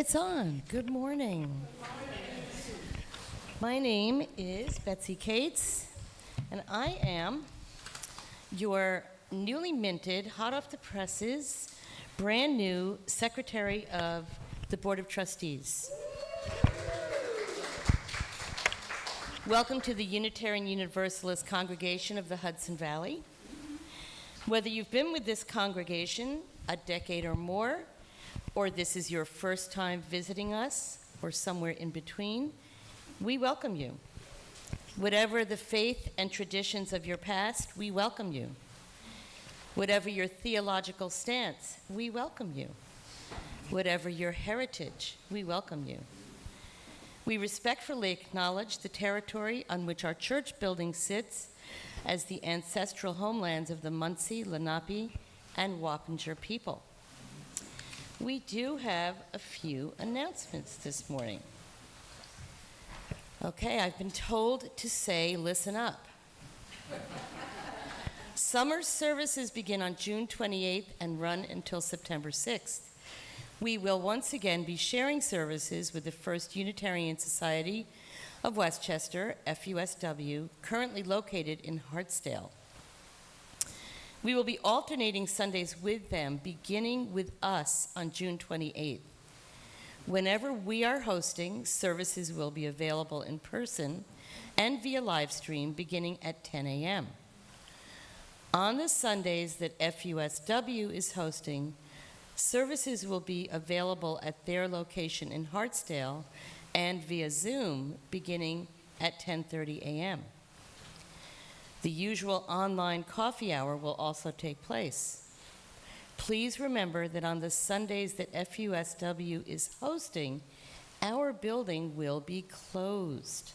It's on. Good morning. My name is Betsy Cates, and I am your newly minted, hot off the presses, brand new Secretary of the Board of Trustees. Welcome to the Unitarian Universalist Congregation of the Hudson Valley. Whether you've been with this congregation a decade or more, or this is your first time visiting us, or somewhere in between, we welcome you. Whatever the faith and traditions of your past, we welcome you. Whatever your theological stance, we welcome you. Whatever your heritage, we welcome you. We respectfully acknowledge the territory on which our church building sits as the ancestral homelands of the Munsee, Lenape, and Wappinger people. We do have a few announcements this morning. Okay, I've been told to say, listen up. Summer services begin on June 28th and run until September 6th. We will once again be sharing services with the First Unitarian Society of Westchester, FUSW, currently located in Hartsdale. We will be alternating Sundays with them, beginning with us on June 28th. Whenever we are hosting, services will be available in person and via live stream beginning at 10 a.m. On the Sundays that FUSW is hosting, services will be available at their location in Hartsdale and via Zoom beginning at 10:30 a.m. The usual online coffee hour will also take place. Please remember that on the Sundays that FUSW is hosting, our building will be closed.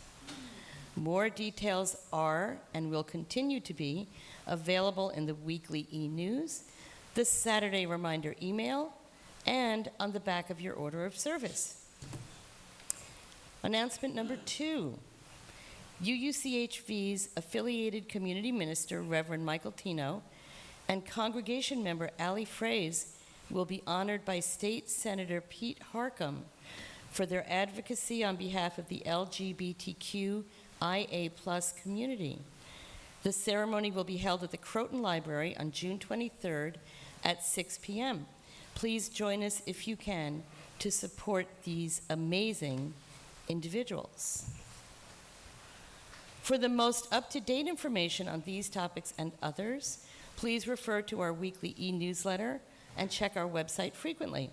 More details are and will continue to be available in the weekly e-news, the Saturday reminder email, and on the back of your order of service. Announcement number 2. UUCHV's affiliated community minister, Reverend Michael Tino, and congregation member Allie Fraze will be honored by State Senator Pete Harcum for their advocacy on behalf of the LGBTQIA+ community. The ceremony will be held at the Croton Library on June 23rd at 6 p.m. Please join us if you can to support these amazing individuals. For the most up-to-date information on these topics and others, please refer to our weekly e-newsletter and check our website frequently.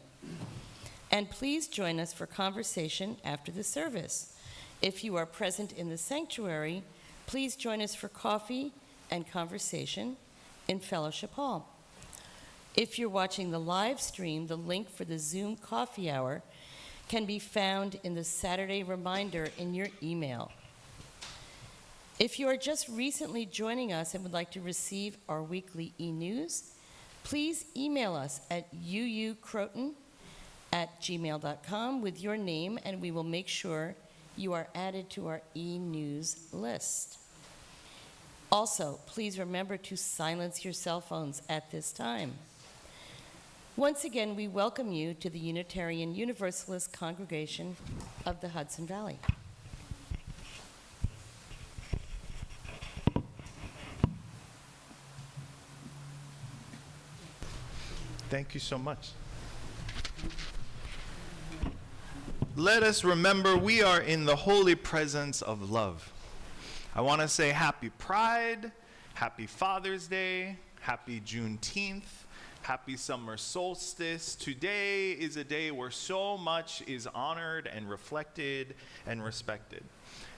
And please join us for conversation after the service. If you are present in the sanctuary, please join us for coffee and conversation in Fellowship Hall. If you're watching the live stream, the link for the Zoom coffee hour can be found in the Saturday reminder in your email. If you are just recently joining us and would like to receive our weekly e-news, please email us at uucroton@gmail.com with your name, and we will make sure you are added to our e-news list. Also, please remember to silence your cell phones at this time. Once again, we welcome you to the Unitarian Universalist Congregation of the Hudson Valley. Thank you so much. Let us remember we are in the holy presence of love. I want to say happy Pride, happy Father's Day, happy Juneteenth, happy summer solstice. Today is a day where so much is honored and reflected and respected.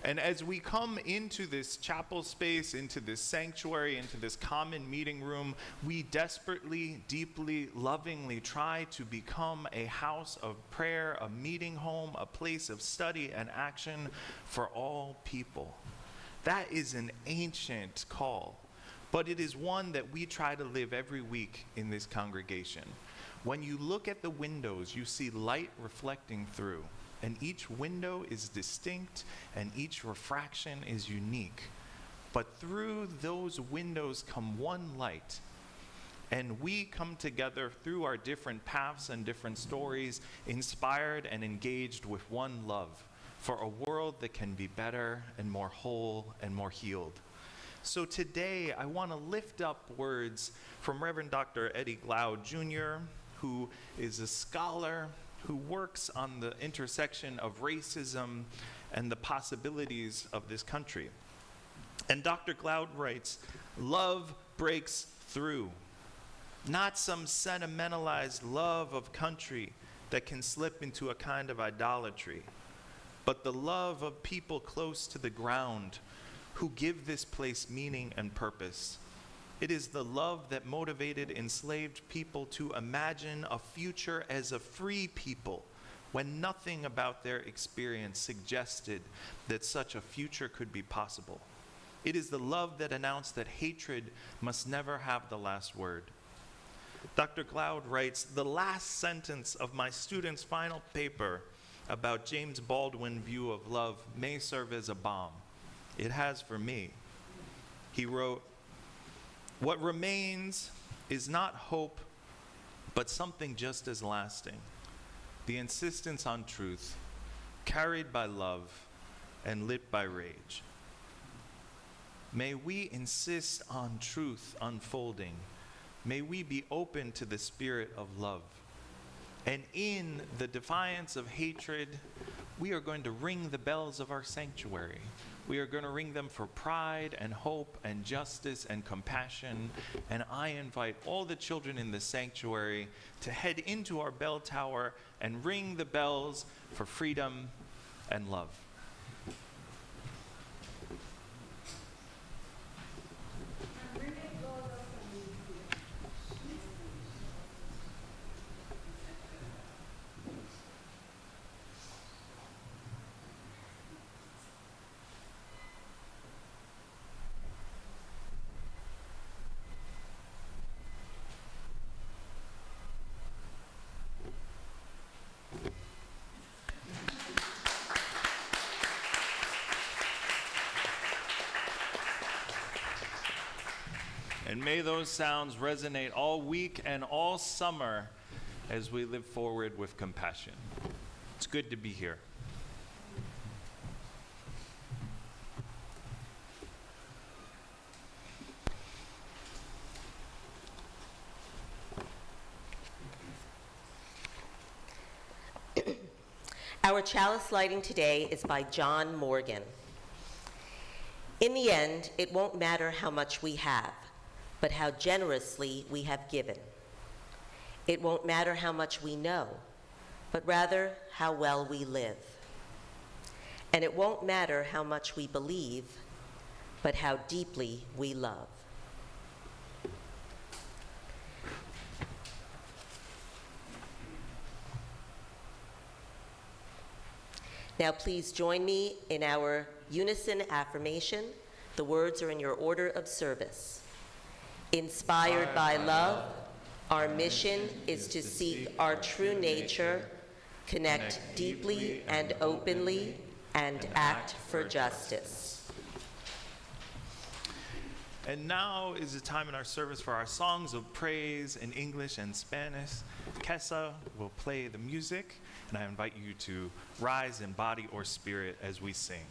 And as we come into this chapel space, into this sanctuary, into this common meeting room, we desperately, deeply, lovingly try to become a house of prayer, a meeting home, a place of study and action for all people. That is an ancient call, but it is one that we try to live every week in this congregation. When you look at the windows, you see light reflecting through. And each window is distinct, and each refraction is unique. But through those windows come one light. And we come together through our different paths and different stories, inspired and engaged with one love for a world that can be better and more whole and more healed. So today, I want to lift up words from Reverend Dr. Eddie Glaude Jr., who is a scholar who works on the intersection of racism and the possibilities of this country. And Dr. Glaude writes, "Love breaks through. Not some sentimentalized love of country that can slip into a kind of idolatry, but the love of people close to the ground who give this place meaning and purpose. It is the love that motivated enslaved people to imagine a future as a free people when nothing about their experience suggested that such a future could be possible. It is the love that announced that hatred must never have the last word." Dr. Glaude writes, "The last sentence of my student's final paper about James Baldwin's view of love may serve as a balm. It has for me." He wrote, "What remains is not hope, but something just as lasting. The insistence on truth, carried by love and lit by rage. May we insist on truth unfolding. May we be open to the spirit of love. And in the defiance of hatred, we are going to ring the bells of our sanctuary. We are going to ring them for pride and hope and justice and compassion. And I invite all the children in the sanctuary to head into our bell tower and ring the bells for freedom and love." And may those sounds resonate all week and all summer as we live forward with compassion. It's good to be here. Our chalice lighting today is by John Morgan. In the end, it won't matter how much we have, but how generously we have given. It won't matter how much we know, but rather how well we live. And it won't matter how much we believe, but how deeply we love. Now please join me in our unison affirmation. The words are in your order of service. Inspired by love, our mission is to seek our true nature, connect deeply and openly, and act for justice. And now is the time in our service for our songs of praise in English and Spanish. Kessa will play the music, and I invite you to rise in body or spirit as we sing.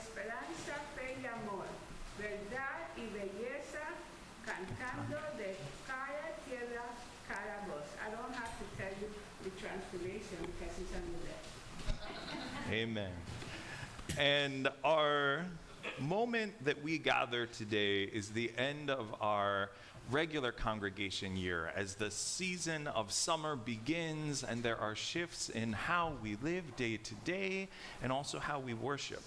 esperanza, fe y amor, verdad y belleza, cantando de cada tierra, cada voz. I don't have to tell you the translation because it's under there. Amen. And our moment that we gather today is the end of our regular congregation year as the season of summer begins and there are shifts in how we live day to day and also how we worship.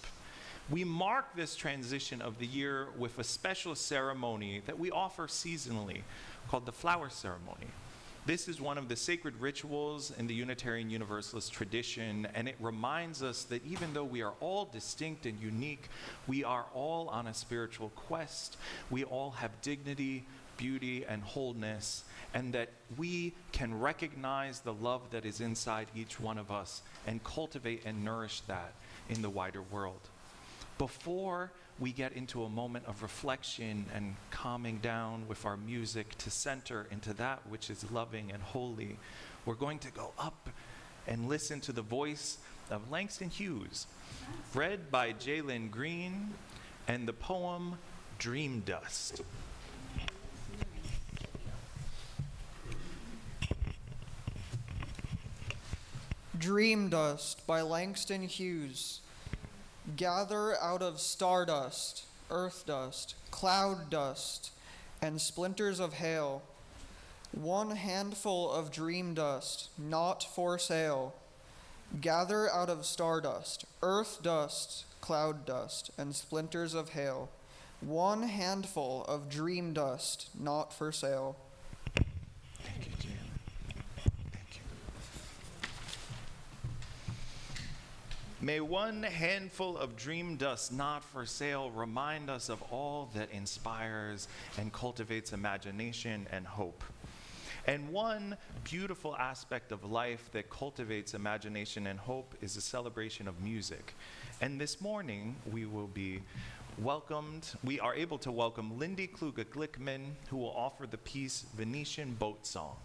We mark this transition of the year with a special ceremony that we offer seasonally called the flower ceremony. This is one of the sacred rituals in the Unitarian Universalist tradition, and it reminds us that even though we are all distinct and unique, we are all on a spiritual quest. We all have dignity, beauty, and wholeness, and that we can recognize the love that is inside each one of us and cultivate and nourish that in the wider world. Before we get into a moment of reflection and calming down with our music to center into that which is loving and holy, we're going to go up and listen to the voice of Langston Hughes, read by Jalen Green, and the poem Dream Dust. Dream Dust by Langston Hughes. Gather out of stardust, earth dust, cloud dust, and splinters of hail, one handful of dream dust, not for sale. Gather out of stardust, earth dust, cloud dust, and splinters of hail, one handful of dream dust, not for sale. Thank you, Jalen. Thank you. May one handful of dream dust not for sale remind us of all that inspires and cultivates imagination and hope. And one beautiful aspect of life that cultivates imagination and hope is a celebration of music. And this morning we are able to welcome Lindy Kluge-Glickman, who will offer the piece Venetian Boat Song.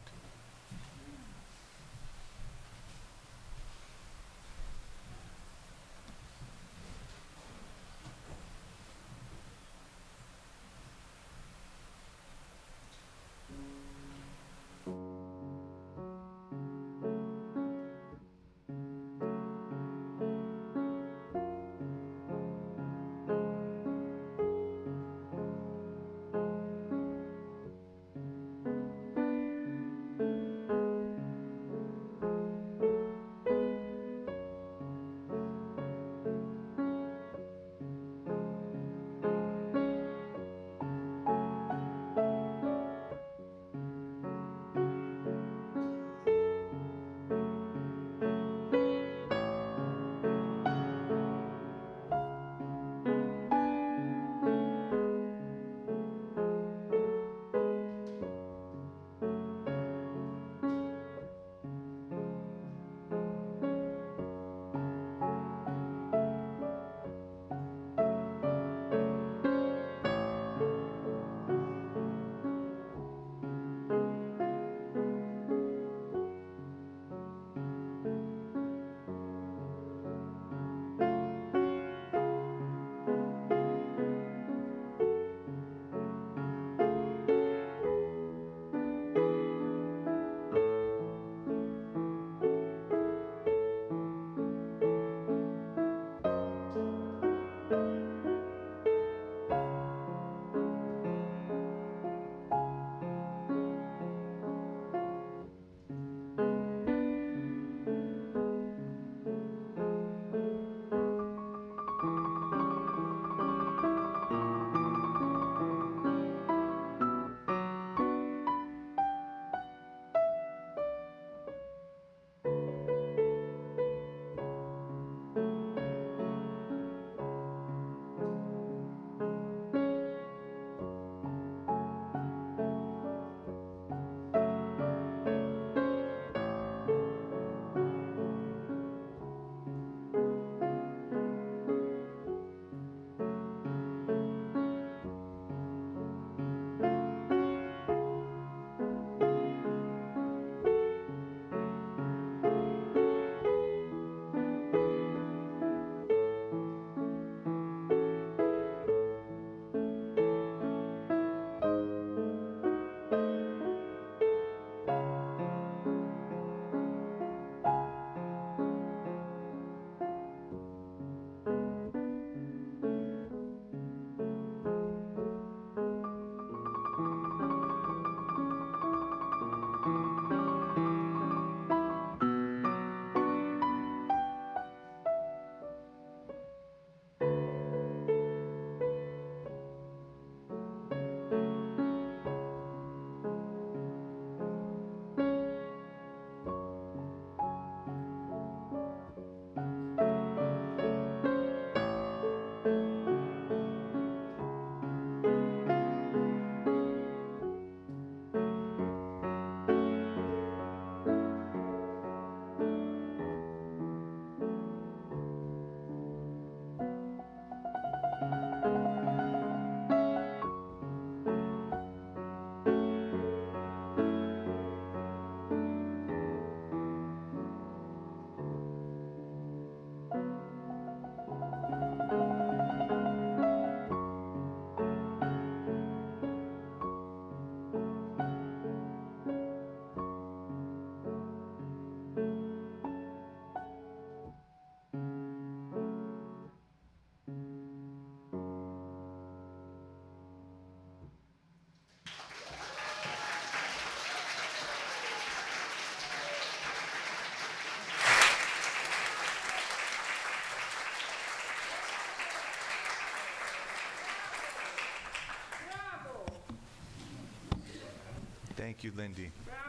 Thank you, Lindy. Bravo.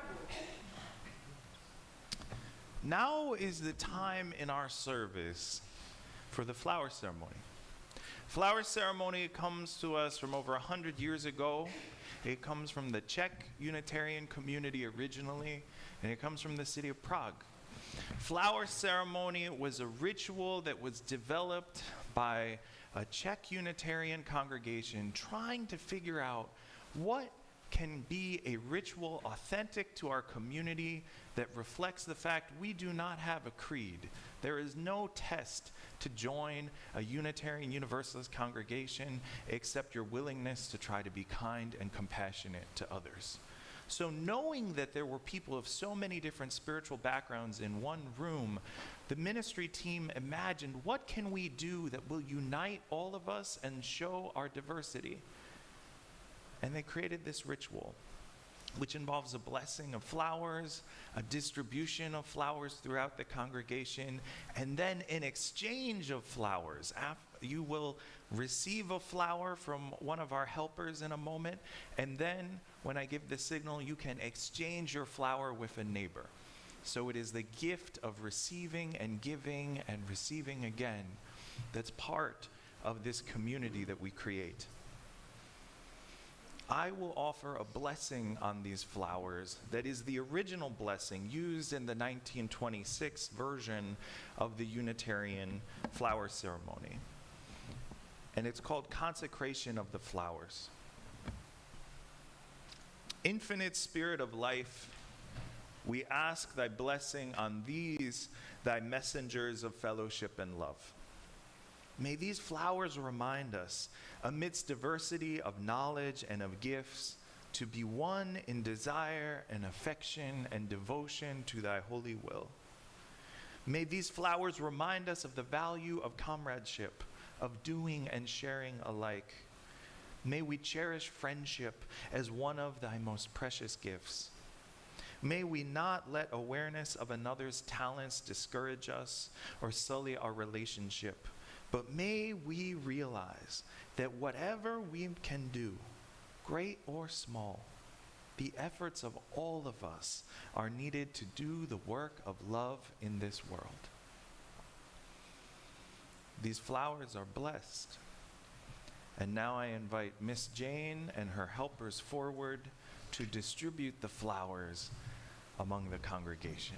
Now is the time in our service for the flower ceremony. Flower ceremony comes to us from over 100 years ago. It comes from the Czech Unitarian community originally, and it comes from the city of Prague. Flower ceremony was a ritual that was developed by a Czech Unitarian congregation trying to figure out what can be a ritual authentic to our community that reflects the fact we do not have a creed. There is no test to join a Unitarian Universalist congregation except your willingness to try to be kind and compassionate to others. So knowing that there were people of so many different spiritual backgrounds in one room, the ministry team imagined, what can we do that will unite all of us and show our diversity? And they created this ritual, which involves a blessing of flowers, a distribution of flowers throughout the congregation, and then in exchange of flowers, you will receive a flower from one of our helpers in a moment, and then when I give the signal, you can exchange your flower with a neighbor. So it is the gift of receiving and giving and receiving again that's part of this community that we create. I will offer a blessing on these flowers that is the original blessing used in the 1926 version of the Unitarian flower ceremony. And it's called Consecration of the Flowers. Infinite Spirit of life, we ask thy blessing on these, thy messengers of fellowship and love. May these flowers remind us, amidst diversity of knowledge and of gifts, to be one in desire and affection and devotion to thy holy will. May these flowers remind us of the value of comradeship, of doing and sharing alike. May we cherish friendship as one of thy most precious gifts. May we not let awareness of another's talents discourage us or sully our relationship. But may we realize that whatever we can do, great or small, the efforts of all of us are needed to do the work of love in this world. These flowers are blessed. And now I invite Miss Jane and her helpers forward to distribute the flowers among the congregation.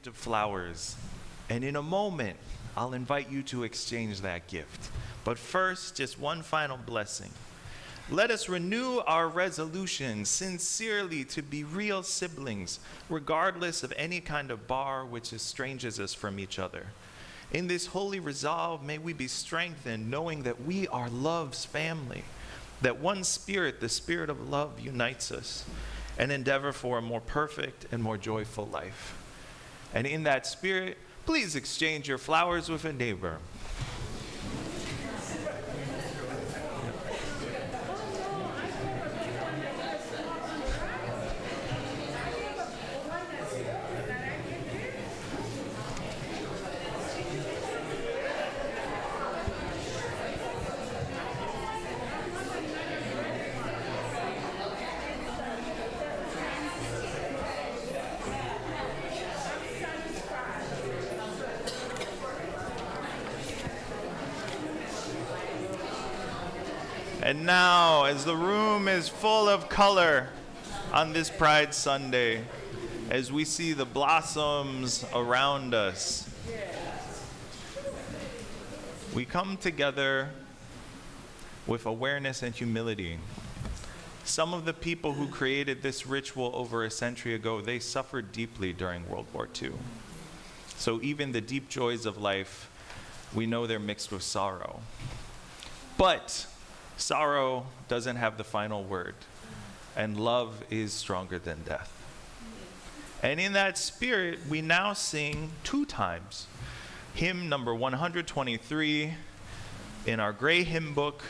Of flowers, and in a moment I'll invite you to exchange that gift. But first, just one final blessing. Let us renew our resolution sincerely to be real siblings, regardless of any kind of bar which estranges us from each other. In this holy resolve, may we be strengthened, knowing that we are love's family, that one spirit, the spirit of love, unites us, and endeavor for a more perfect and more joyful life. And in that spirit, please exchange your flowers with a neighbor. And now, as the room is full of color on this Pride Sunday, as we see the blossoms around us, we come together with awareness and humility. Some of the people who created this ritual over a century ago, they suffered deeply during World War II. So even the deep joys of life, we know they're mixed with sorrow. But sorrow doesn't have the final word, and love is stronger than death. And in that spirit, we now sing 2 times. Hymn number 123 in our gray hymn book,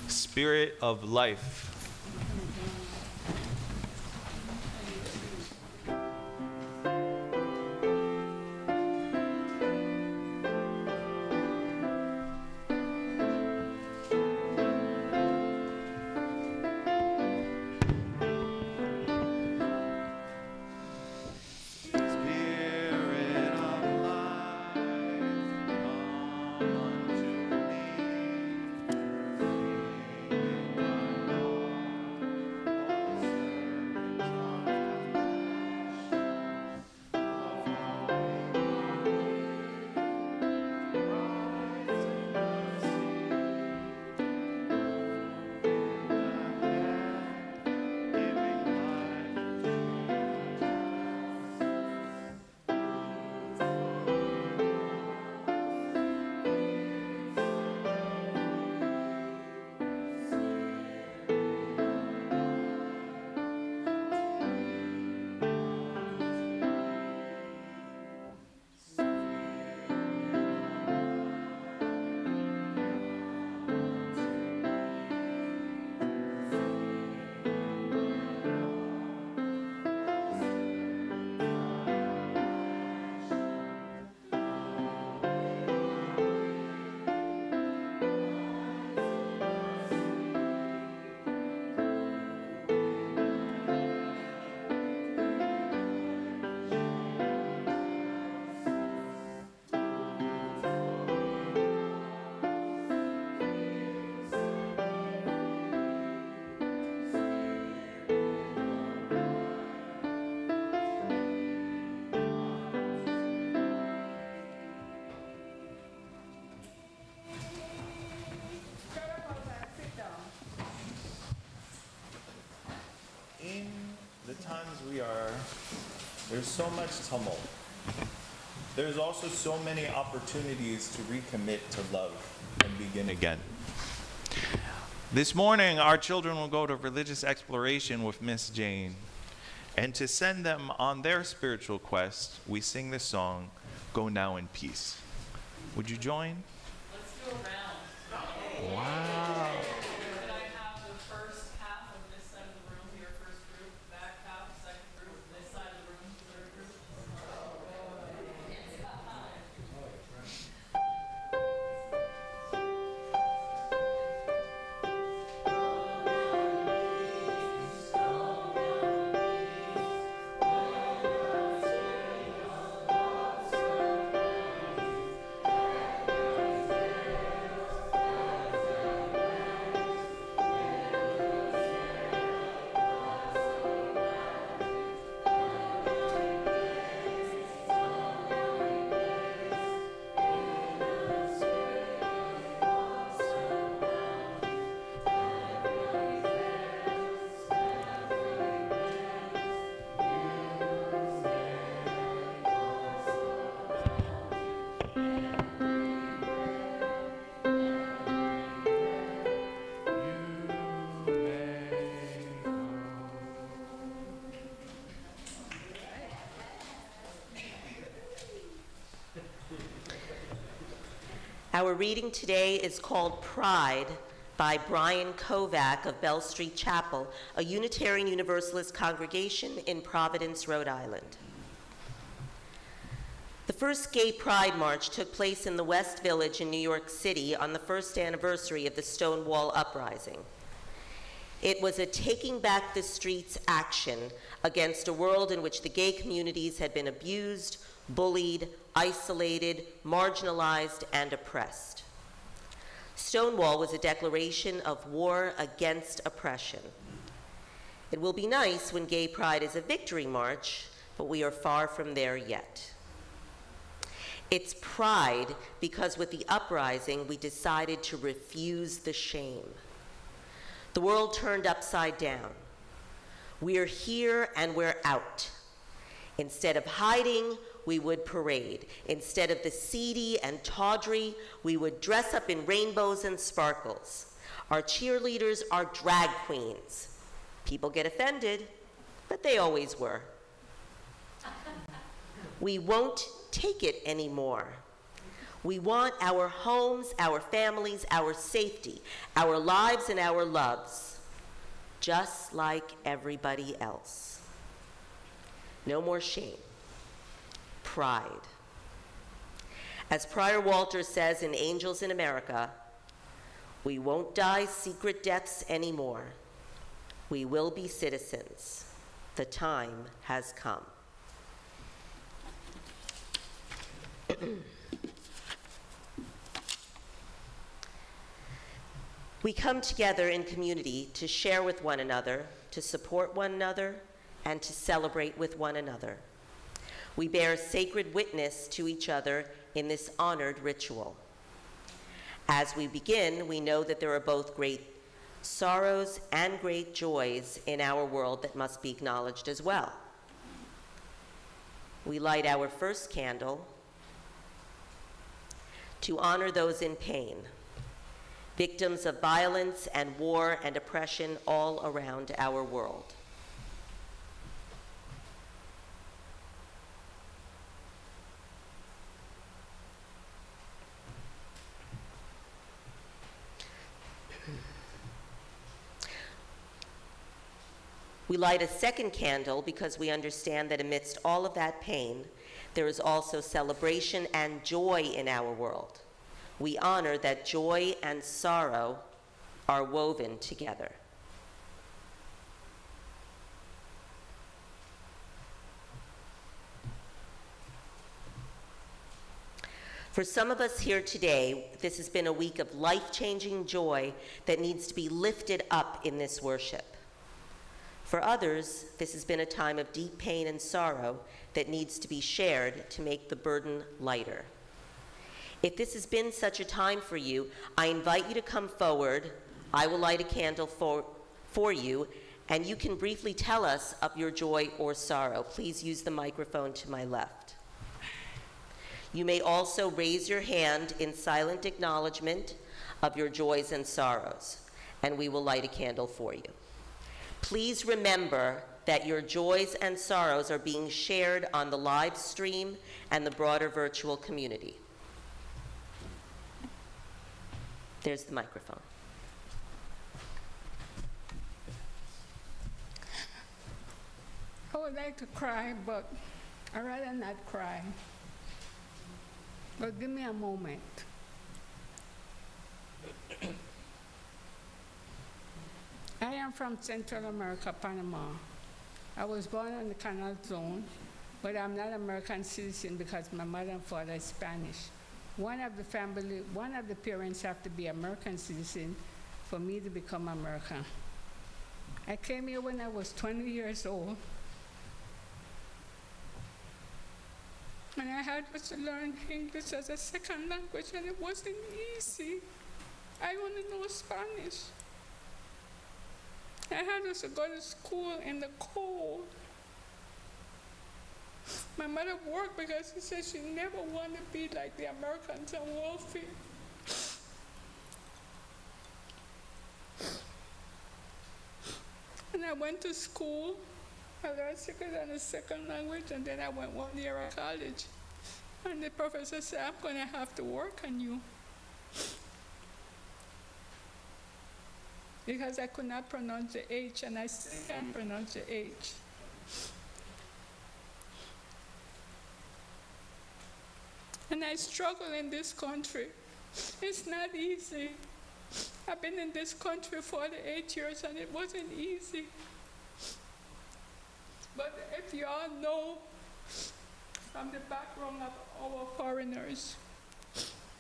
Spirit of Life. In the times we are, there's so much tumult. There's also so many opportunities to recommit to love and begin again. This morning, our children will go to religious exploration with Miss Jane. And to send them on their spiritual quest, we sing the song, Go Now in Peace. Would you join? Let's do a round. Wow. Can I have the first half of this side of the room, your first group, back half, second group, this side of the room, third group? Our reading today is called Pride by Brian Kovac of Bell Street Chapel, a Unitarian Universalist congregation in Providence, Rhode Island. The first Gay Pride March took place in the West Village in New York City on the first anniversary of the Stonewall Uprising. It was a taking back the streets action against a world in which the gay communities had been abused, bullied, isolated, marginalized, and oppressed. Stonewall was a declaration of war against oppression. It will be nice when Gay Pride is a victory march, but we are far from there yet. It's pride because with the uprising, we decided to refuse the shame. The world turned upside down. We're here and we're out. Instead of hiding, we would parade. Instead of the seedy and tawdry, we would dress up in rainbows and sparkles. Our cheerleaders are drag queens. People get offended, but they always were. We won't take it anymore. We want our homes, our families, our safety, our lives and our loves, just like everybody else. No more shame. Pride. As Prior Walter says in Angels in America, we won't die secret deaths anymore. We will be citizens. The time has come. We come together in community to share with one another, to support one another, and to celebrate with one another. We bear sacred witness to each other in this honored ritual. As we begin, we know that there are both great sorrows and great joys in our world that must be acknowledged as well. We light our first candle to honor those in pain, victims of violence and war and oppression all around our world. We light a second candle because we understand that amidst all of that pain, there is also celebration and joy in our world. We honor that joy and sorrow are woven together. For some of us here today, this has been a week of life-changing joy that needs to be lifted up in this worship. For others, this has been a time of deep pain and sorrow that needs to be shared to make the burden lighter. If this has been such a time for you, I invite you to come forward. I will light a candle for you, and you can briefly tell us of your joy or sorrow. Please use the microphone to my left. You may also raise your hand in silent acknowledgement of your joys and sorrows, and we will light a candle for you. Please remember that your joys and sorrows are being shared on the live stream and the broader virtual community. There's the microphone. I would like to cry, but I'd rather not cry. But give me a moment. I am from Central America, Panama. I was born in the Canal Zone, but I'm not an American citizen because my mother and father is Spanish. One of the parents have to be American citizen for me to become American. I came here when I was 20 years old. And I had to learn English as a second language, and it wasn't easy. I only know Spanish. I had to go to school in the cold. My mother worked because she said she never wanted to be like the Americans on welfare. And I went to school. I learned second language, and then I went 1 year at college. And the professor said, I'm going to have to work on you. because I could not pronounce the H, and I still can't pronounce the H. And I struggle in this country. It's not easy. I've been in this country for 8 years, and it wasn't easy. But if you all know from the background of our foreigners,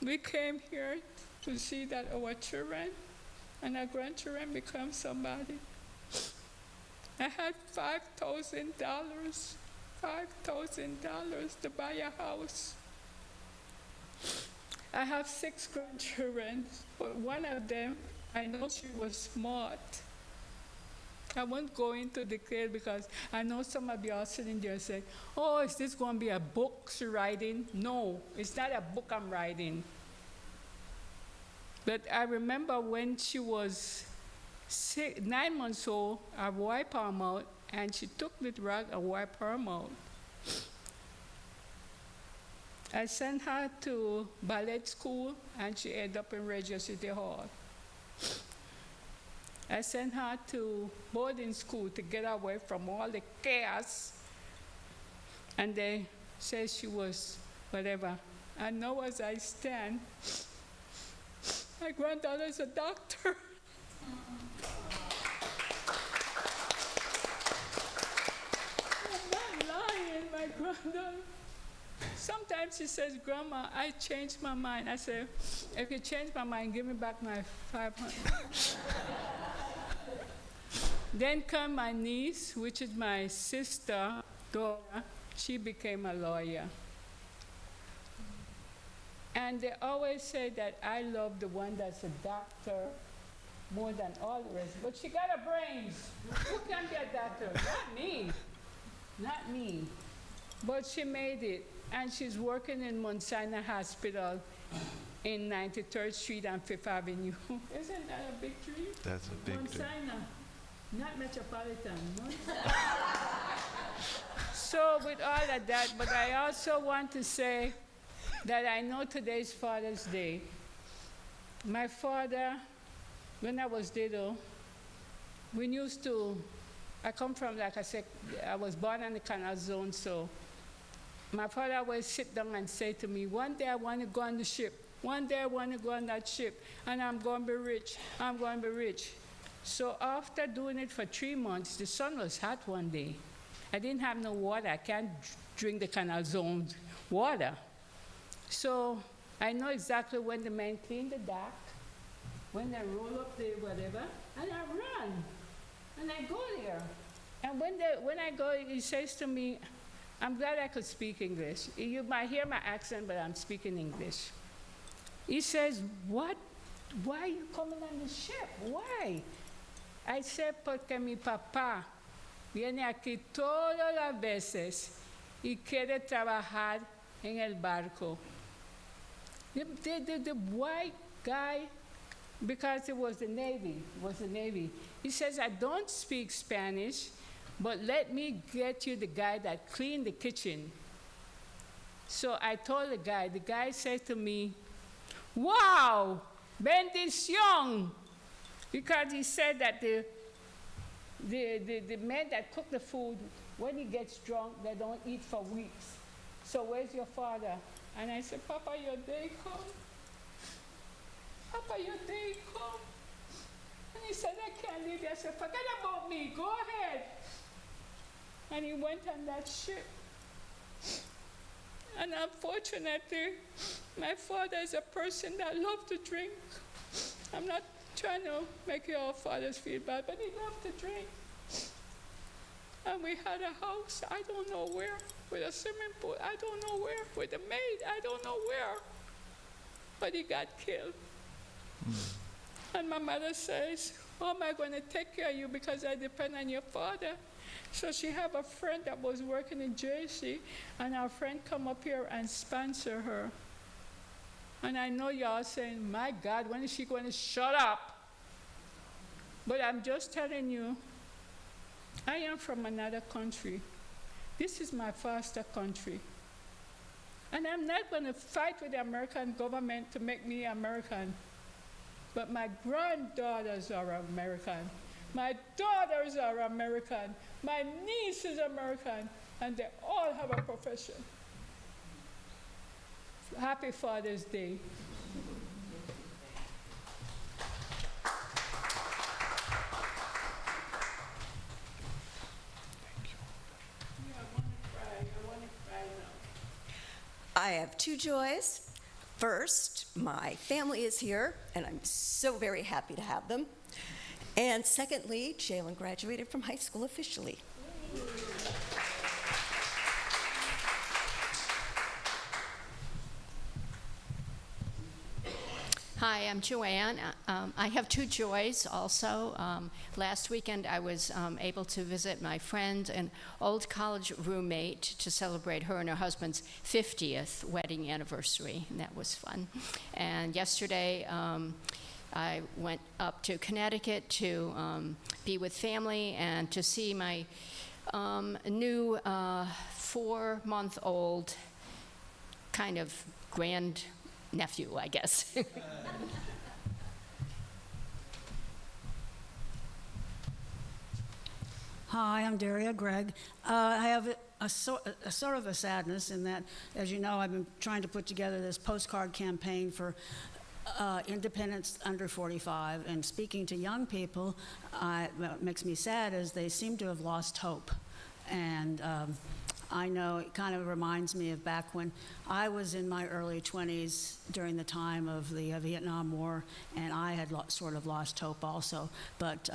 we came here to see that our children and our grandchildren become somebody. I had $5,000 to buy a house. I have 6 grandchildren, but one of them, I know she was smart. I won't go into detail because I know some of you are sitting there saying, oh, is this going to be a book she's writing? No, it's not a book I'm writing. But I remember when she was 9 months old, I wiped her mouth, and she took the rag and wiped her mouth. I sent her to ballet school, and she ended up in Radio City Hall. I sent her to boarding school to get away from all the chaos. And they said she was whatever. I know as I stand, my granddaughter's a doctor. I'm not lying, my granddaughter. Sometimes she says, Grandma, I changed my mind. I say, if you change my mind, give me back my 500. Then come my niece, which is my sister, Dora. She became a lawyer. And they always say that I love the one that's a doctor more than all the rest. But she got a brains. Who can be a doctor? Not me. Not me. But she made it. And she's working in Mount Sinai Hospital in 93rd Street and 5th Avenue. Isn't that a big dream? That's a big Mount dream. Sinai, not Metropolitan. Mount Sinai. So with all of that, but I also want to say that I know today's Father's Day. My father, when I was little, we used to, I come from, like I said, I was born in the Canal Zone, so my father always sit down and say to me, one day I want to go on the ship. One day I want to go on that ship, and I'm going to be rich. I'm going to be rich. So after doing it for 3 months, the sun was hot one day. I didn't have no water. I can't drink the Canal Zone water. So I know exactly when the men clean the dock, when they roll up the whatever, and I run. And I go there. And when I go, he says to me, I'm glad I could speak English. You might hear my accent, but I'm speaking English. He says, what? Why are you coming on the ship? Why? I said, porque mi papá viene aquí todas las veces y quiere trabajar en el barco. The white guy, because it was the Navy, he says, I don't speak Spanish, but let me get you the guy that cleaned the kitchen. So I told the guy said to me, wow, bendición, because he said that the men that cook the food, when he gets drunk, they don't eat for weeks. So where's your father? And I said, Papa, your day come. Papa, your day come. And he said, I can't leave you. I said, forget about me, go ahead. And he went on that ship. And unfortunately, my father is a person that loved to drink. I'm not trying to make your fathers feel bad, but he loved to drink. And we had a house, I don't know where, with a swimming pool, I don't know where, with a maid, I don't know where. But he got killed. And my mother says, how am I going to take care of you because I depend on your father? So she have a friend that was working in Jersey, and our friend come up here and sponsor her. And I know y'all saying, my God, when is she going to shut up? But I'm just telling you, I am from another country. This is my foster country. And I'm not going to fight with the American government to make me American. but my granddaughters are American. My daughters are American. My niece is American, and they all have a profession. Happy Father's Day. I have two joys. First, my family is here, and I'm so very happy to have them. And secondly, Jalen graduated from high school officially. Hi, I'm Joanne. I have two joys also. Last weekend I was able to visit my friend, an old college roommate, to celebrate her and her husband's 50th wedding anniversary, and that was fun. And yesterday I went up to Connecticut to be with family and to see my new 4-month-old kind of grandnephew, I guess. Hi, I'm Daria Gregg. I have a sort of a sadness in that, as you know, I've been trying to put together this postcard campaign for independents under 45, and speaking to young people, what makes me sad is they seem to have lost hope. And I know it kind of reminds me of back when I was in my early 20s during the time of the Vietnam War, and I had sort of lost hope also. But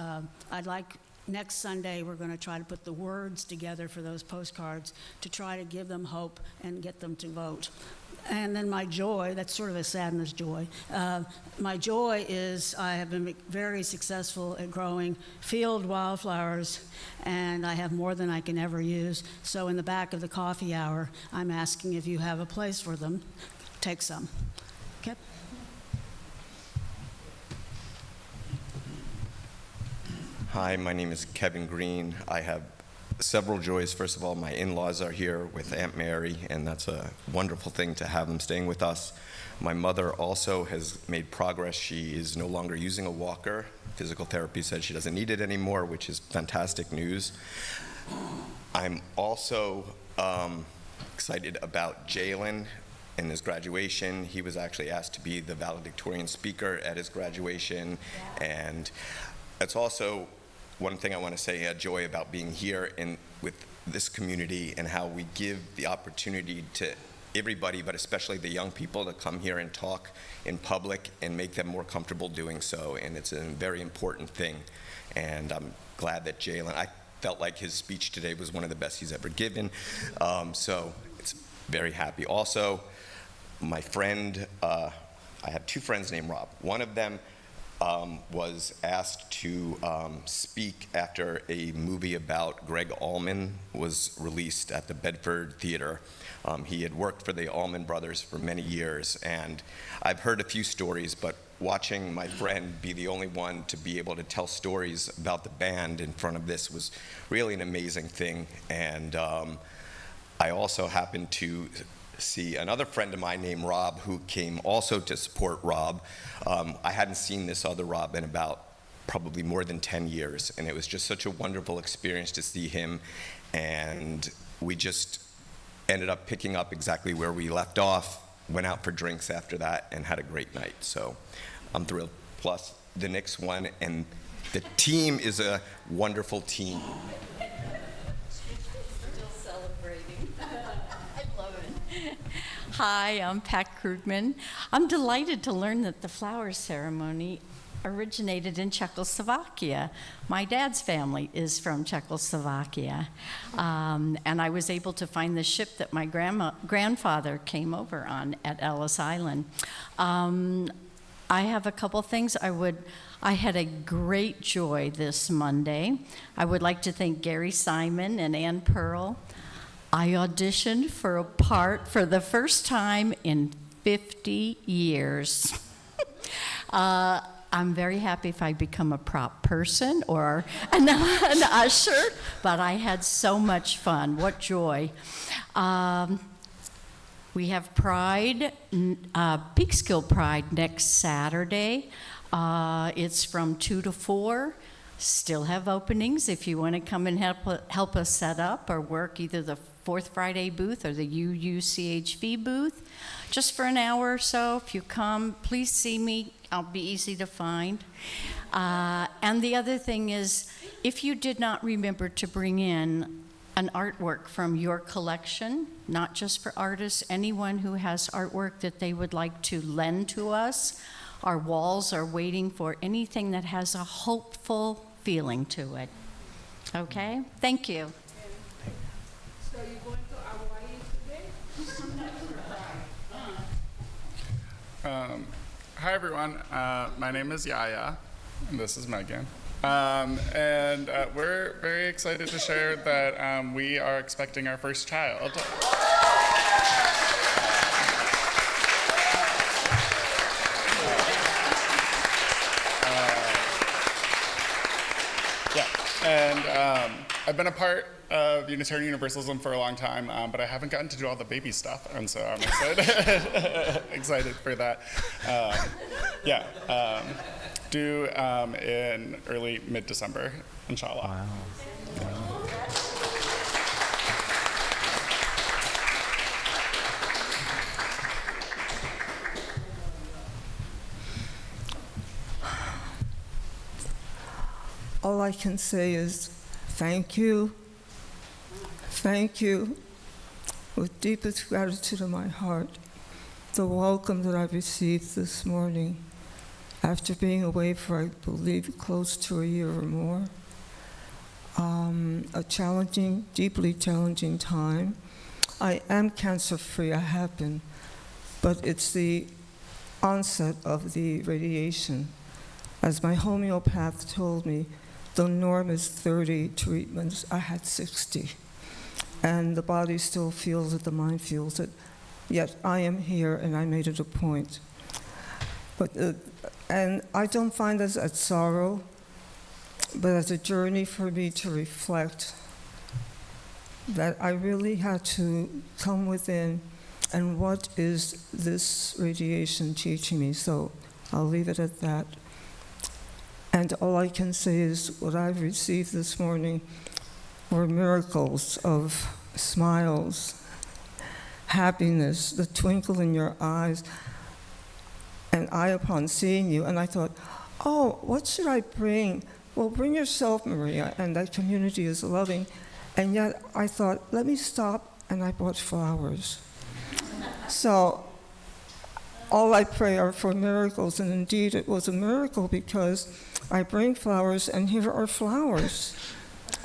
I'd like, next Sunday, we're going to try to put the words together for those postcards to try to give them hope and get them to vote. And then my joy, that's sort of a sadness joy. My joy is I have been very successful at growing field wildflowers, and I have more than I can ever use. So in the back of the coffee hour, I'm asking if you have a place for them. Take some. Okay? Hi, my name is Kevin Green. I have several joys. First of all, my in-laws are here with Aunt Mary, and that's a wonderful thing to have them staying with us. My mother also has made progress. She is no longer using a walker. Physical therapy said she doesn't need it anymore, which is fantastic news. I'm also excited about Jalen and his graduation. He was actually asked to be the valedictorian speaker at his graduation, and it's also one thing I want to say, a joy about being here with this community and how we give the opportunity to everybody, but especially the young people, to come here and talk in public and make them more comfortable doing so. And it's a very important thing. And I'm glad that Jalen, I felt like his speech today was one of the best he's ever given. So it's very happy. Also, my friend, I have two friends named Rob. One of them was asked to speak after a movie about Greg Allman was released at the Bedford Theater. He had worked for the Allman Brothers for many years, and I've heard a few stories, but watching my friend be the only one to be able to tell stories about the band in front of this was really an amazing thing. And I also happened to see another friend of mine named Rob, who came also to support Rob. I hadn't seen this other Rob in about probably more than 10 years, and it was just such a wonderful experience to see him, and we just ended up picking up exactly where we left off, went out for drinks after that, and had a great night. So I'm thrilled. Plus the next one, and the team is a wonderful team. Hi, I'm Pat Krugman. I'm delighted to learn that the flower ceremony originated in Czechoslovakia. My dad's family is from Czechoslovakia, and I was able to find the ship that my grandfather came over on at Ellis Island. I have a couple things I had a great joy this Monday. I would like to thank Gary Simon and Ann Pearl. I auditioned for a part for the first time in 50 years. I'm very happy if I become a prop person or an usher, but I had so much fun. What joy. We have Pride, Peekskill Pride next Saturday. It's from 2 to 4. Still have openings if you want to come and help us set up or work either the Fourth Friday booth or the UUCHV booth. Just for an hour or so, if you come, please see me. I'll be easy to find. And the other thing is, if you did not remember to bring in an artwork from your collection, not just for artists, anyone who has artwork that they would like to lend to us, our walls are waiting for anything that has a hopeful feeling to it. Okay? Thank you. So you're going to Hawaii today? Hi everyone, my name is Yaya, and this is Megan. And we're very excited to share that we are expecting our first child. And I've been a part of Unitarian Universalism for a long time, but I haven't gotten to do all the baby stuff, and so I'm excited for that. Due in early mid-December, inshallah. Wow. All I can say is thank you, with deepest gratitude in my heart, the welcome that I received this morning after being away for, I believe, close to a year or more. A challenging, deeply challenging time. I am cancer-free, I have been, but it's the onset of the radiation. As my homeopath told me, the norm is 30 treatments. I had 60. And the body still feels it, the mind feels it. Yet I am here and I made it a point. And I don't find this as sorrow, but as a journey for me to reflect that I really had to come within and what is this radiation teaching me? So I'll leave it at that. And all I can say is what I've received this morning were miracles of smiles, happiness, the twinkle in your eyes. And I, upon seeing you, and I thought, oh, what should I bring? Well, bring yourself, Maria, and that community is loving. And yet I thought, let me stop, and I bought flowers. So all I pray are for miracles, and indeed it was a miracle because I bring flowers, and here are flowers,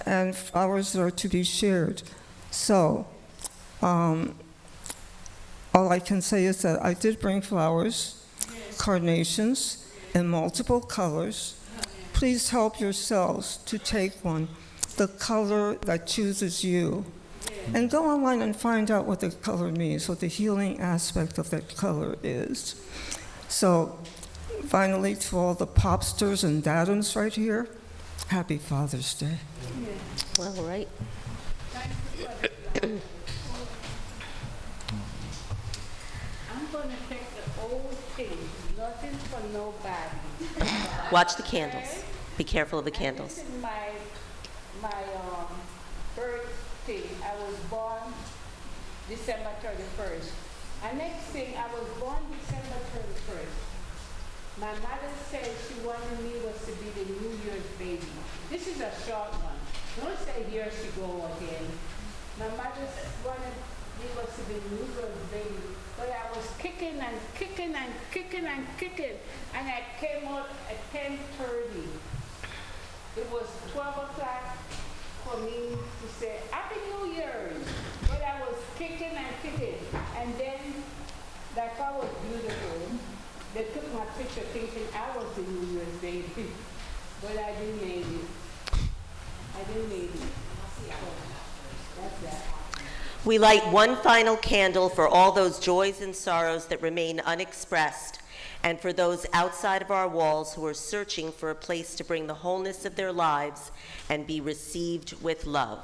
and flowers that are to be shared. So all I can say is that I did bring flowers, carnations in multiple colors. Please help yourselves to take one, the color that chooses you. And go online and find out what the color means, what the healing aspect of that color is. So finally, to all the popsters and dadums right here, happy Father's Day. Well, right. I'm going to take the old thing, nothing for nobody. Watch the candles. Be careful of the candles. This is my birthday. I was born December 31st. And next thing, I was born December 31st. My mother said she wanted me was to be the New Year's baby. This is a short one. Don't say here she go again. My mother wanted me was to be the New Year's baby. But I was kicking and kicking and kicking and kicking. And I came out at 10:30. It was 12 o'clock for me to say, Happy New Year's. But I was kicking and kicking. And then that car was beautiful. They took my picture thinking I was the New Year's baby. But I didn't make it. So, that's that. We light one final candle for all those joys and sorrows that remain unexpressed, and for those outside of our walls who are searching for a place to bring the wholeness of their lives and be received with love.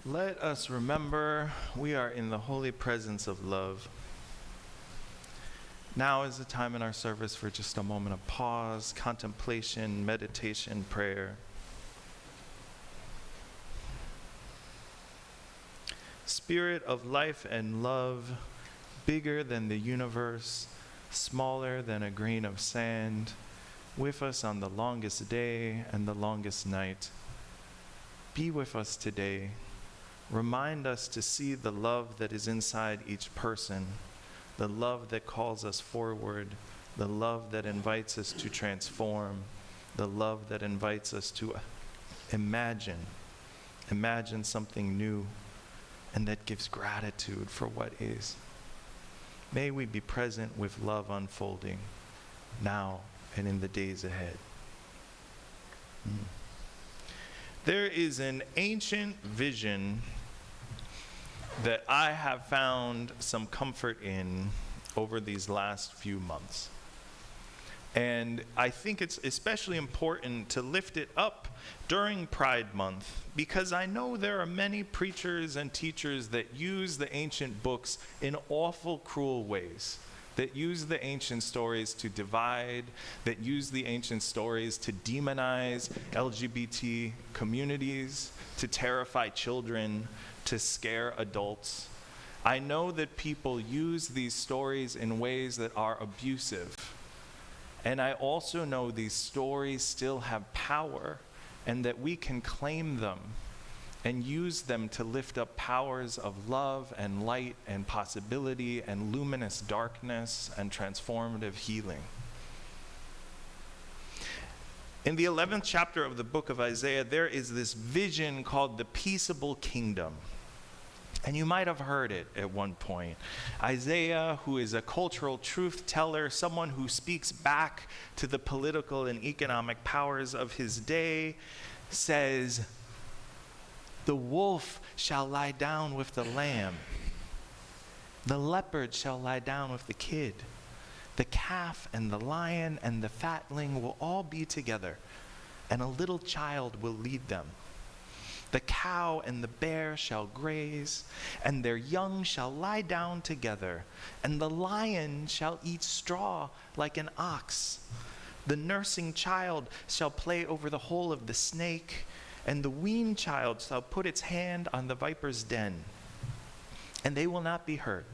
Let us remember we are in the holy presence of love. Now is the time in our service for just a moment of pause, contemplation, meditation, prayer. Spirit of life and love, bigger than the universe, smaller than a grain of sand, with us on the longest day and the longest night. Be with us today. Remind us to see the love that is inside each person, the love that calls us forward, the love that invites us to transform, the love that invites us to imagine something new, and that gives gratitude for what is. May we be present with love unfolding now and in the days ahead. There is an ancient vision that I have found some comfort in over these last few months. And I think it's especially important to lift it up during Pride Month, because I know there are many preachers and teachers that use the ancient books in awful, cruel ways, that use the ancient stories to divide, that use the ancient stories to demonize LGBT communities, to terrify children, to scare adults. I know that people use these stories in ways that are abusive. And I also know these stories still have power, and that we can claim them and use them to lift up powers of love and light and possibility and luminous darkness and transformative healing. In the 11th chapter of the book of Isaiah, there is this vision called the peaceable kingdom. And you might have heard it at one point. Isaiah, who is a cultural truth teller, someone who speaks back to the political and economic powers of his day, says, "The wolf shall lie down with the lamb. The leopard shall lie down with the kid. The calf and the lion and the fatling will all be together, and a little child will lead them. The cow and the bear shall graze, and their young shall lie down together, and the lion shall eat straw like an ox. The nursing child shall play over the hole of the snake, and the weaned child shall put its hand on the viper's den. And they will not be hurt,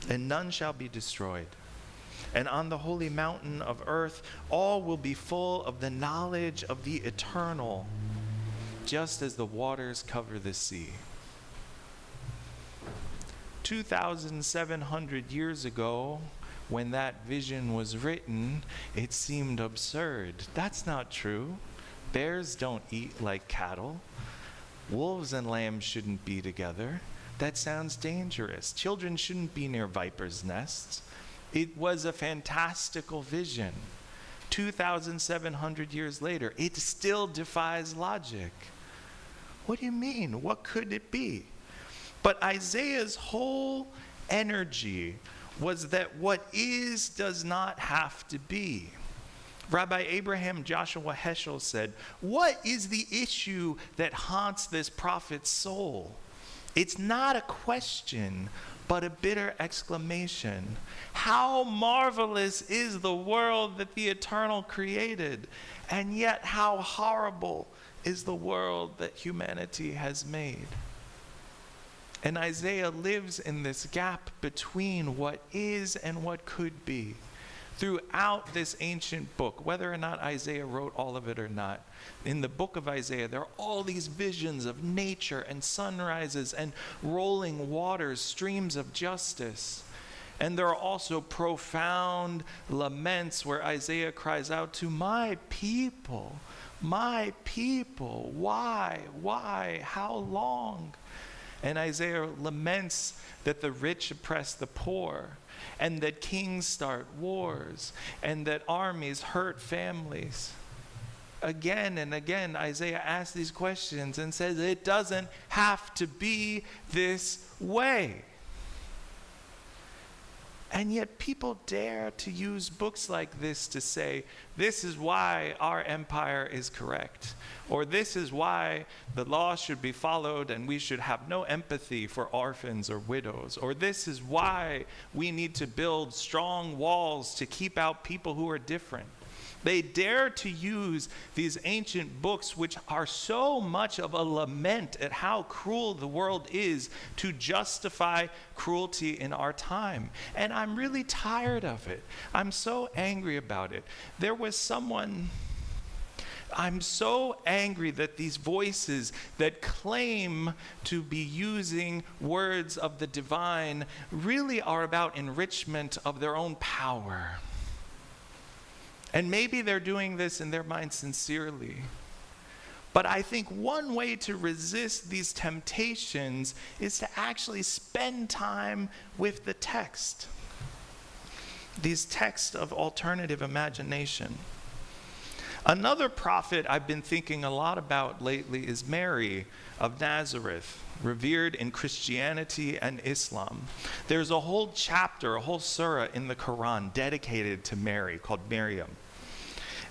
and none shall be destroyed. And on the holy mountain of earth, all will be full of the knowledge of the eternal, just as the waters cover the sea." 2,700 years ago, when that vision was written, it seemed absurd. That's not true. Bears don't eat like cattle. Wolves and lambs shouldn't be together. That sounds dangerous. Children shouldn't be near vipers' nests. It was a fantastical vision. 2,700 years later, it still defies logic. What do you mean? What could it be? But Isaiah's whole energy was that what is does not have to be. Rabbi Abraham Joshua Heschel said, "What is the issue that haunts this prophet's soul? It's not a question, but a bitter exclamation. How marvelous is the world that the Eternal created, and yet how horrible is the world that humanity has made." And Isaiah lives in this gap between what is and what could be. Throughout this ancient book, whether or not Isaiah wrote all of it or not, in the book of Isaiah, there are all these visions of nature and sunrises and rolling waters, streams of justice. And there are also profound laments where Isaiah cries out to my people, why, how long? And Isaiah laments that the rich oppress the poor, and that kings start wars, and that armies hurt families. Again and again, Isaiah asks these questions and says, it doesn't have to be this way. And yet people dare to use books like this to say, this is why our empire is correct, or this is why the law should be followed and we should have no empathy for orphans or widows, or this is why we need to build strong walls to keep out people who are different. They dare to use these ancient books, which are so much of a lament at how cruel the world is, to justify cruelty in our time. And I'm really tired of it. I'm so angry about it. I'm so angry that these voices that claim to be using words of the divine really are about enrichment of their own power. And maybe they're doing this in their mind sincerely. But I think one way to resist these temptations is to actually spend time with the text. These texts of alternative imagination. Another prophet I've been thinking a lot about lately is Mary of Nazareth, revered in Christianity and Islam. There's a whole chapter, a whole surah in the Quran dedicated to Mary called Maryam.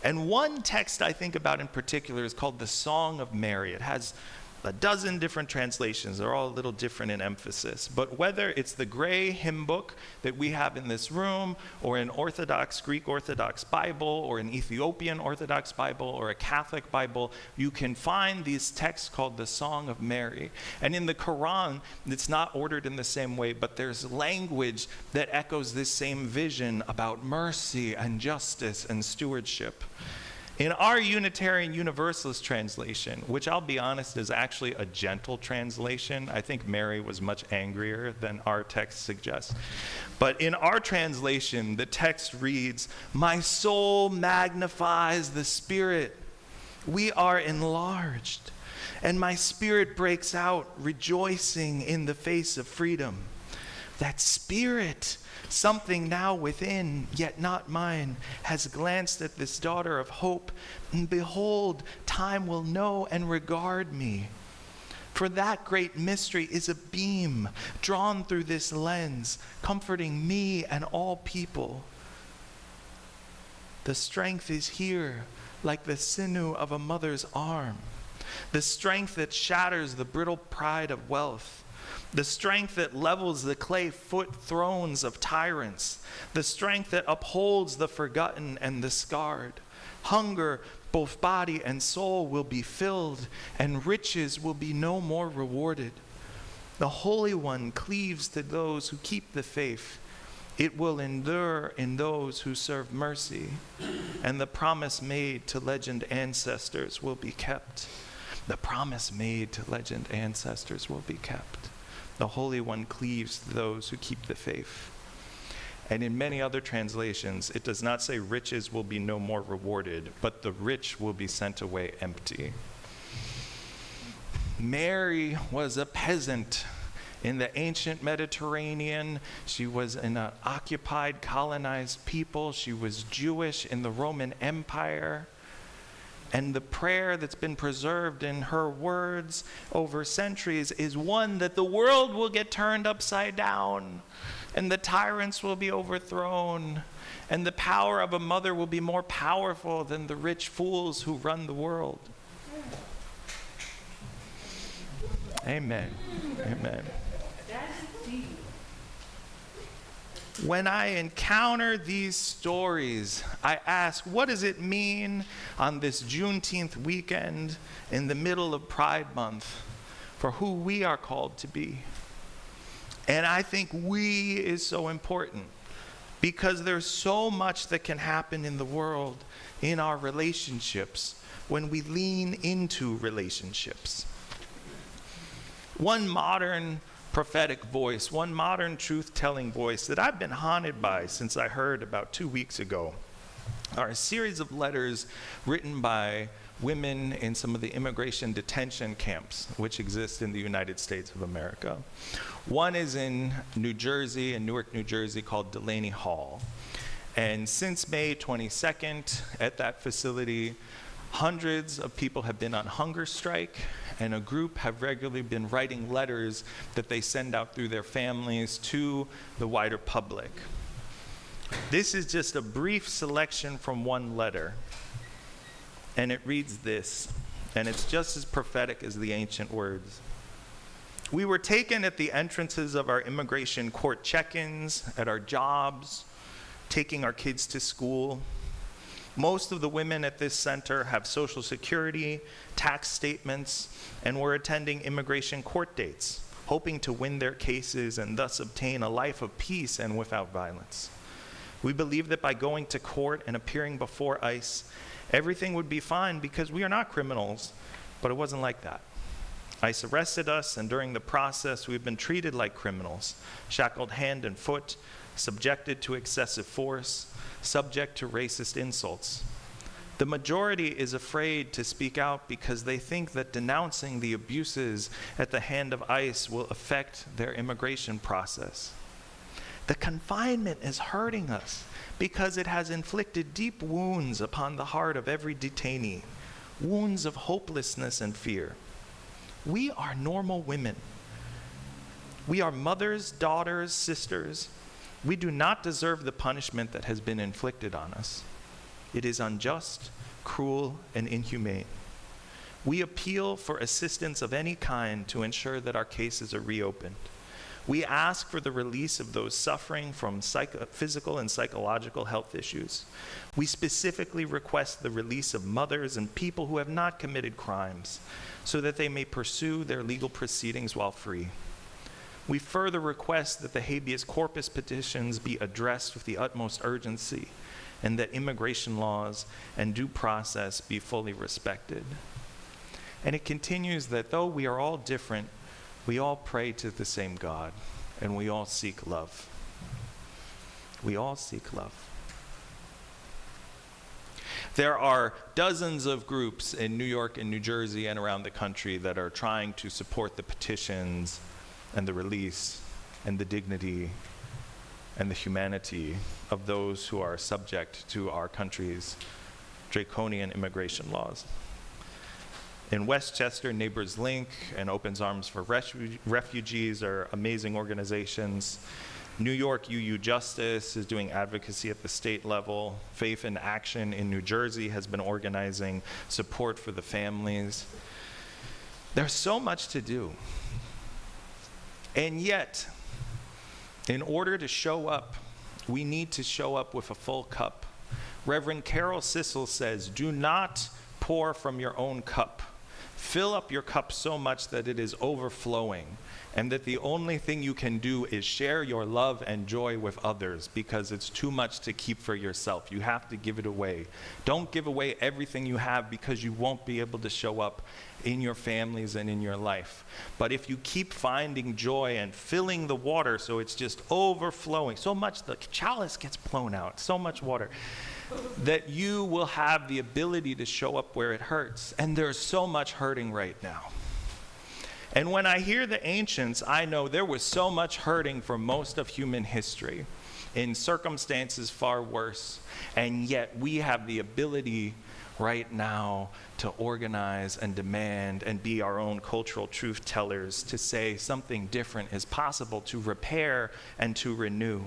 And one text I think about in particular is called the Song of Mary. It has a dozen different translations. They're all a little different in emphasis. But whether it's the gray hymn book that we have in this room, or an Orthodox, Greek Orthodox Bible, or an Ethiopian Orthodox Bible, or a Catholic Bible, you can find these texts called the Song of Mary. And in the Quran, it's not ordered in the same way, but there's language that echoes this same vision about mercy and justice and stewardship. In our Unitarian Universalist translation, which I'll be honest is actually a gentle translation, I think Mary was much angrier than our text suggests. But in our translation, the text reads, "My soul magnifies the Spirit. We are enlarged. And my spirit breaks out, rejoicing in the face of freedom." That spirit, something now within, yet not mine, has glanced at this daughter of hope, and behold, time will know and regard me. For that great mystery is a beam drawn through this lens, comforting me and all people. The strength is here, like the sinew of a mother's arm, the strength that shatters the brittle pride of wealth, the strength that levels the clay foot thrones of tyrants, the strength that upholds the forgotten and the scarred. Hunger, both body and soul, will be filled, and riches will be no more rewarded. The Holy One cleaves to those who keep the faith. It will endure in those who serve mercy, and the promise made to legend ancestors will be kept. The promise made to legend ancestors will be kept. The Holy One cleaves to those who keep the faith. And in many other translations, it does not say riches will be no more rewarded, but the rich will be sent away empty. Mary was a peasant in the ancient Mediterranean. She was an occupied, colonized people. She was Jewish in the Roman Empire. And the prayer that's been preserved in her words over centuries is one that the world will get turned upside down, and the tyrants will be overthrown, and the power of a mother will be more powerful than the rich fools who run the world. Amen. Amen. When I encounter these stories, I ask, what does it mean on this Juneteenth weekend in the middle of Pride Month for who we are called to be? And I think "we" is so important because there's so much that can happen in the world, in our relationships, when we lean into relationships. One modern prophetic voice, one modern truth-telling voice that I've been haunted by since I heard about 2 weeks ago are a series of letters written by women in some of the immigration detention camps which exist in the United States of America. One is in New Jersey, in Newark, New Jersey, called Delaney Hall. And since May 22nd, at that facility, hundreds of people have been on hunger strike, and a group have regularly been writing letters that they send out through their families to the wider public. This is just a brief selection from one letter, and it reads this, and it's just as prophetic as the ancient words. We were taken at the entrances of our immigration court check-ins, at our jobs, taking our kids to school. Most of the women at this center have Social Security, tax statements, and were attending immigration court dates, hoping to win their cases and thus obtain a life of peace and without violence. We believed that by going to court and appearing before ICE, everything would be fine because we are not criminals, but it wasn't like that. ICE arrested us, and during the process, we've been treated like criminals, shackled hand and foot, subjected to excessive force, subject to racist insults. The majority is afraid to speak out because they think that denouncing the abuses at the hand of ICE will affect their immigration process. The confinement is hurting us because it has inflicted deep wounds upon the heart of every detainee, wounds of hopelessness and fear. We are normal women. We are mothers, daughters, sisters. We do not deserve the punishment that has been inflicted on us. It is unjust, cruel, and inhumane. We appeal for assistance of any kind to ensure that our cases are reopened. We ask for the release of those suffering from physical and psychological health issues. We specifically request the release of mothers and people who have not committed crimes so that they may pursue their legal proceedings while free. We further request that the habeas corpus petitions be addressed with the utmost urgency and that immigration laws and due process be fully respected. And it continues that though we are all different, we all pray to the same God, and we all seek love. We all seek love. There are dozens of groups in New York and New Jersey and around the country that are trying to support the petitions and the release and the dignity and the humanity of those who are subject to our country's draconian immigration laws. In Westchester, Neighbors Link and Opens Arms for Refugees are amazing organizations. New York UU Justice is doing advocacy at the state level. Faith in Action in New Jersey has been organizing support for the families. There's so much to do. And yet, in order to show up, we need to show up with a full cup. Reverend Carol Sissel says, "Do not pour from your own cup. Fill up your cup so much that it is overflowing, and that the only thing you can do is share your love and joy with others because it's too much to keep for yourself. You have to give it away. Don't give away everything you have because you won't be able to show up in your families and in your life. But if you keep finding joy and filling the water so it's just overflowing, so much the chalice gets blown out, so much water, that you will have the ability to show up where it hurts. And there's so much hurting right now. And when I hear the ancients, I know there was so much hurting for most of human history in circumstances far worse. And yet we have the ability right now to organize and demand and be our own cultural truth tellers, to say something different is possible, to repair and to renew.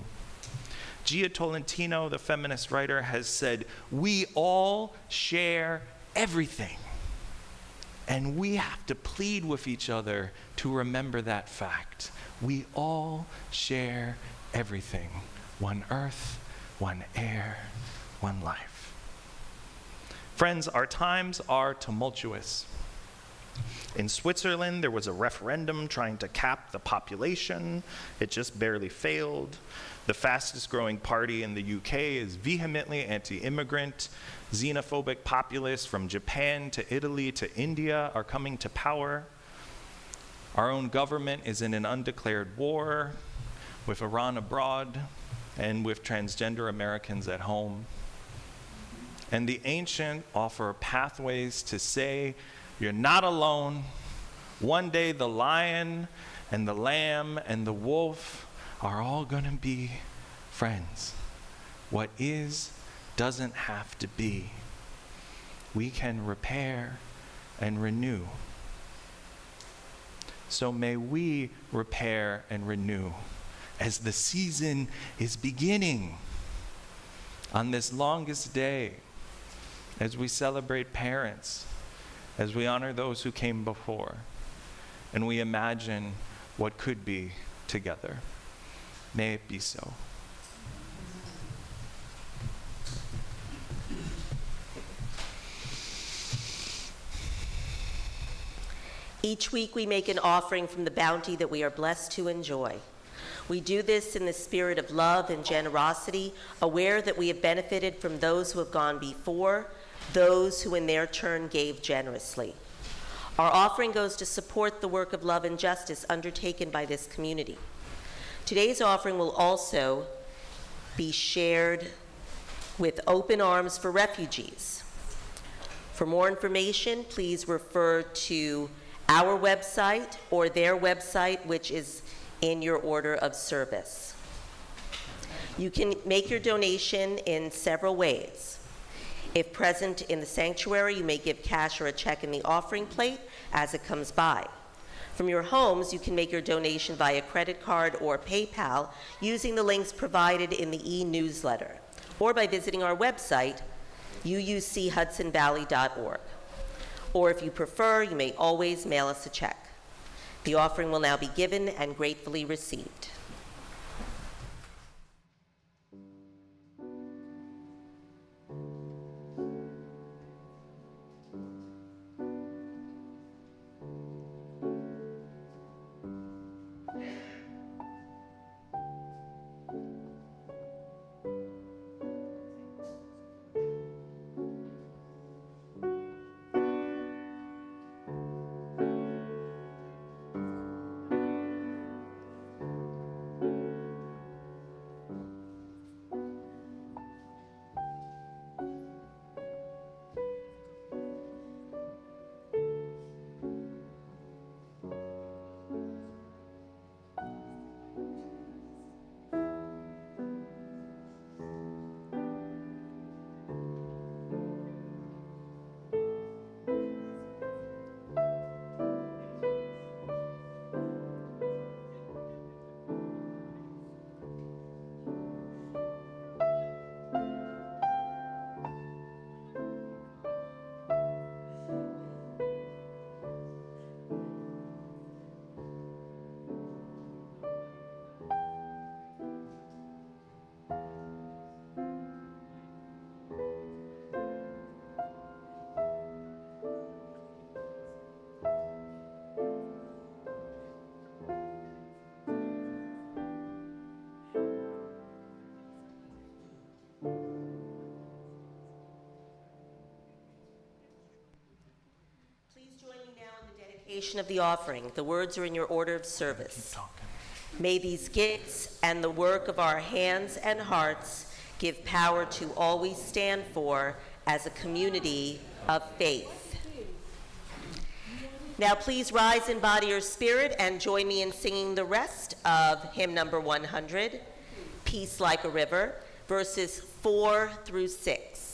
Gia Tolentino, the feminist writer, has said, we all share everything. And we have to plead with each other to remember that fact. We all share everything. One earth, one air, one life. Friends, our times are tumultuous. In Switzerland, there was a referendum trying to cap the population. It just barely failed. The fastest growing party in the UK is vehemently anti-immigrant. Xenophobic populists from Japan to Italy to India are coming to power. Our own government is in an undeclared war with Iran abroad and with transgender Americans at home. And the ancient offer pathways to say, you're not alone. One day the lion and the lamb and the wolf are all going to be friends. What is doesn't have to be. We can repair and renew. So may we repair and renew as the season is beginning. on this longest day, as we celebrate parents, as we honor those who came before, and we imagine what could be together. May it be so. Each week we make an offering from the bounty that we are blessed to enjoy. We do this in the spirit of love and generosity, aware that we have benefited from those who have gone before, those who in their turn gave generously. Our offering goes to support the work of love and justice undertaken by this community. Today's offering will also be shared with Open Arms for Refugees. For more information, please refer to our website or their website, which is in your order of service. You can make your donation in several ways. If present in the sanctuary, you may give cash or a check in the offering plate as it comes by. From your homes, you can make your donation via credit card or PayPal using the links provided in the e-newsletter, or by visiting our website, uuchudsonvalley.org. Or if you prefer, you may always mail us a check. The offering will now be given and gratefully received. Of the offering. The words are in your order of service. May these gifts and the work of our hands and hearts give power to all we stand for as a community of faith. Now please rise in body or spirit and join me in singing the rest of hymn number 100, Peace Like a River, verses 4 through 6.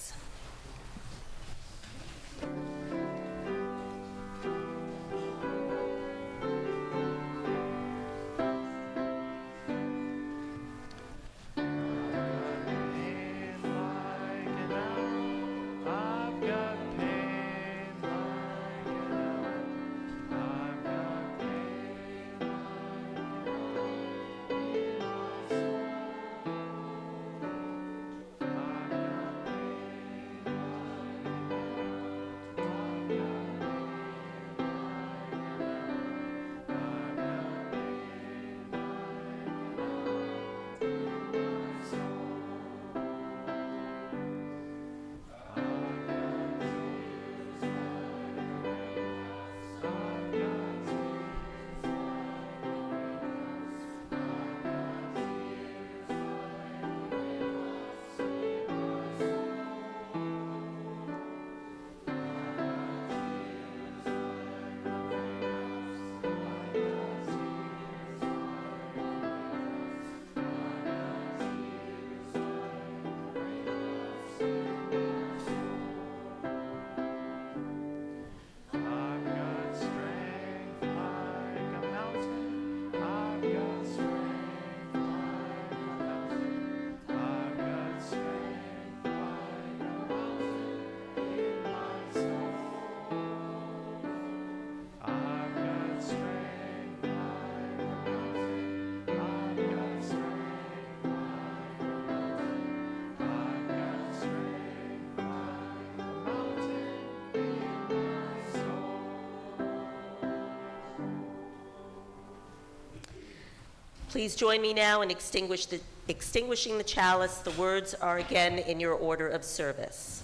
Please join me now in extinguishing the chalice. The words are again in your order of service.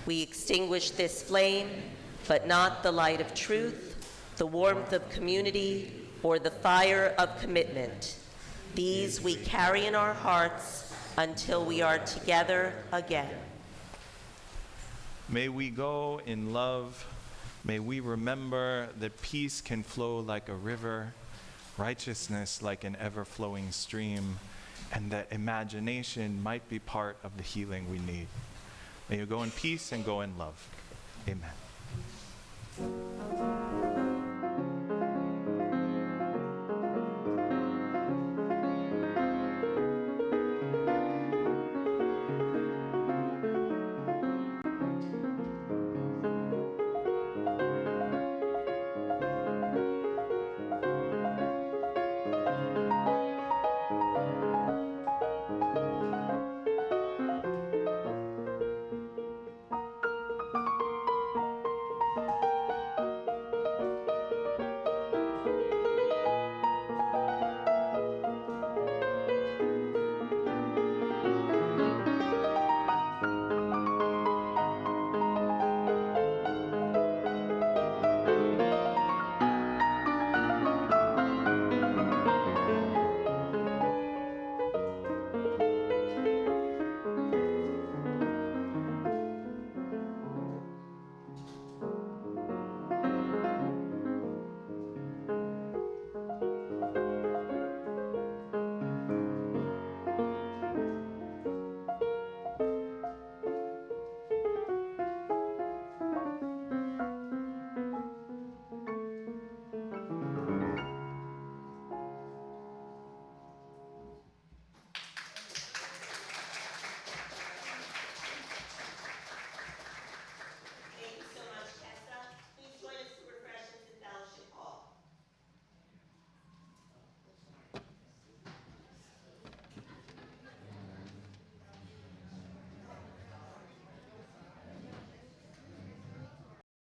We extinguish this flame, but not the light of truth, the warmth of community, or the fire of commitment. These we carry in our hearts until we are together again. May we go in love. May we remember that peace can flow like a river, righteousness like an ever-flowing stream, and that imagination might be part of the healing we need. May you go in peace and go in love. Amen.